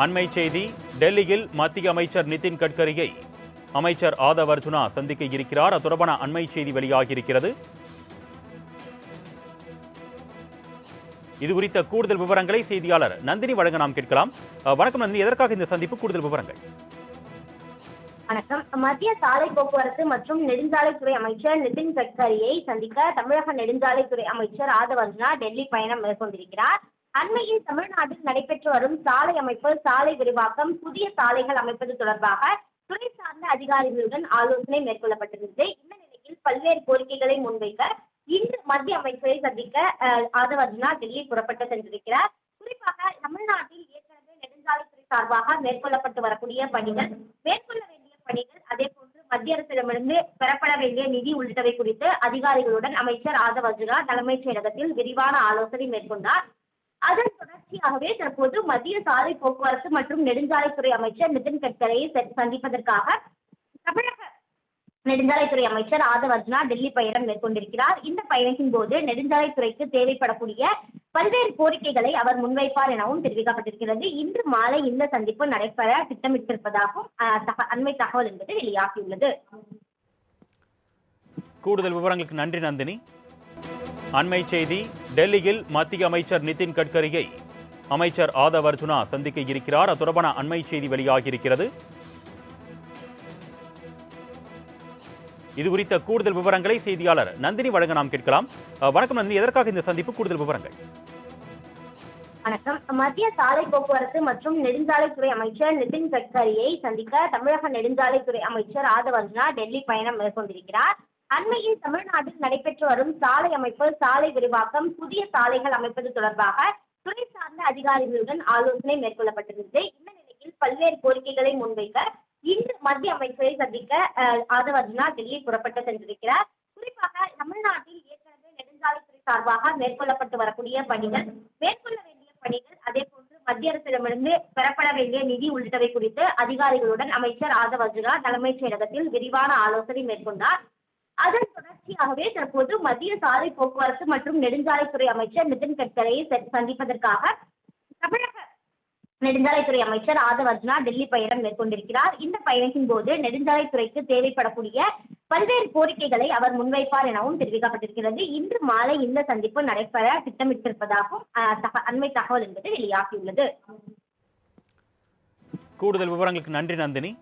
அண்மை செய்தி. டெல்லியில் மத்திய அமைச்சர் நிதின் கட்கரியை அமைச்சர் ஆதவ் அர்ஜுனா சந்திக்க இருக்கிறார். அது தொடர்பான அண்மை செய்தி வெளியாகியிருக்கிறது. இது குறித்த கூடுதல் விவரங்களை செய்தியாளர் நந்தினி வழங்க நாம் கேட்கலாம். வணக்கம் நந்தினி, எதற்காக இந்த சந்திப்பு? கூடுதல் விவரங்கள். வணக்கம். மத்திய சாலை போக்குவரத்து மற்றும் நெடுஞ்சாலைத்துறை அமைச்சர் நிதின் கட்கரியை சந்திக்க தமிழக நெடுஞ்சாலைத்துறை அமைச்சர் ஆதவ் அர்ஜுனா டெல்லி பயணம் மேற்கொண்டிருக்கிறார். அண்மையில் தமிழ்நாட்டில் நடைபெற்று வரும் சாலை அமைப்பு, சாலை விரிவாக்கம், புதிய சாலைகள் அமைப்பது தொடர்பாக துறை சார்ந்த அதிகாரிகளுடன் ஆலோசனை மேற்கொள்ளப்பட்டிருந்தது. இந்த நிலையில் பல்வேறு கோரிக்கைகளை முன்வைக்க இன்று மத்திய அமைச்சரை சந்திக்க ஆதவ் அர்ஜுனா டெல்லி புறப்பட்டு சென்றிருக்கிறார். குறிப்பாக தமிழ்நாட்டில் ஏற்கனவே நெடுஞ்சாலைத்துறை சார்பாக மேற்கொள்ளப்பட்டு வரக்கூடிய பணிகள், மேற்கொள்ள வேண்டிய பணிகள், அதே போன்று மத்திய அரசிடமிருந்து பெறப்பட வேண்டிய நிதி உள்ளிட்டவை குறித்து அதிகாரிகளுடன் அமைச்சர் ஆதவ் அர்ஜுனா தலைமைச் செயலகத்தில் விரிவான ஆலோசனை மேற்கொண்டார். அதன் தொடர்ச்சியாகவே தற்போது மத்திய சாலை போக்குவரத்து மற்றும் நெடுஞ்சாலைத்துறை அமைச்சர் நிதின் கட்கரியை சந்திப்பதற்காக தமிழக நெடுஞ்சாலைத்துறை அமைச்சர் ஆதவ் அர்ஜுனா டெல்லி பயணம் மேற்கொண்டிருக்கிறார். இந்த பயணத்தின் போது நெடுஞ்சாலைத்துறைக்கு தேவைப்படக்கூடிய பல்வேறு கோரிக்கைகளை அவர் முன்வைப்பார் எனவும் தெரிவிக்கப்பட்டிருக்கிறது. இன்று மாலை இந்த சந்திப்பு நடைபெற திட்டமிட்டிருப்பதாகவும் அண்மை தகவல் என்பது வெளியாகியுள்ளது. கூடுதல் விவரங்களுக்கு நன்றி நந்தினி. அண்மை செய்தி. டெல்லியில் மத்திய அமைச்சர் நிதின் கட்கரியை அமைச்சர் ஆதவ் அர்ஜுனா சந்திக்க இருக்கிறார். அது தொடர்பான அண்மை செய்தி வெளியாகியிருக்கிறது. இது குறித்த கூடுதல் விவரங்களை செய்தியாளர் நந்தினி வழங்க நாம் கேட்கலாம். வணக்கம் நந்தினி, எதற்காக இந்த சந்திப்பு? கூடுதல் விவரங்கள். வணக்கம். மத்திய சாலை போக்குவரத்து மற்றும் நெடுஞ்சாலைத்துறை அமைச்சர் நிதின் கட்கரியை சந்திக்க தமிழக நெடுஞ்சாலைத்துறை அமைச்சர் ஆதவ் அர்ஜுனா டெல்லி பயணம் மேற்கொண்டிருக்கிறார். அண்மையில் தமிழ்நாட்டில் நடைபெற்று வரும் சாலை அமைப்பு, சாலை விரிவாக்கம், புதிய சாலைகள் அமைப்பது தொடர்பாக துறை சார்ந்த அதிகாரிகளுடன் ஆலோசனை மேற்கொள்ளப்பட்டிருந்தது. இந்த நிலையில் பல்வேறு கோரிக்கைகளை முன்வைக்க இன்று மத்திய அமைச்சரை சந்திக்க ஆதவ் அர்ஜுனா டெல்லி புறப்பட்டு சென்றிருக்கிறார். குறிப்பாக தமிழ்நாட்டில் ஏற்கனவே நெடுஞ்சாலைத்துறை சார்பாக மேற்கொள்ளப்பட்டு வரக்கூடிய பணிகள், மேற்கொள்ள வேண்டிய பணிகள், அதே போன்று மத்திய அரசிடமிருந்து பெறப்பட வேண்டிய நிதி உள்ளிட்டவை குறித்து அதிகாரிகளுடன் அமைச்சர் ஆதவ் அர்ஜுனா தலைமைச் செயலகத்தில் விரிவான ஆலோசனை மேற்கொண்டார். அதன் தொடர்ச்சியாகவே தற்போது மத்திய சாலை போக்குவரத்து மற்றும் நெடுஞ்சாலைத்துறை அமைச்சர் நிதின் கட்கரியை சந்திப்பதற்காக தமிழக நெடுஞ்சாலைத்துறை அமைச்சர் ஆதவ் அர்ஜுனா டெல்லி பயணம் மேற்கொண்டிருக்கிறார். இந்த பயணத்தின் போது நெடுஞ்சாலைத்துறைக்கு தேவைப்படக்கூடிய பல்வேறு கோரிக்கைகளை அவர் முன்வைப்பார் எனவும் தெரிவிக்கப்பட்டிருக்கிறது. இன்று மாலை இந்த சந்திப்பு நடைபெற திட்டமிட்டிருப்பதாகவும் அண்மை தகவல் என்பது வெளியாகியுள்ளது. கூடுதல் விவரங்களுக்கு நன்றி நந்தினி.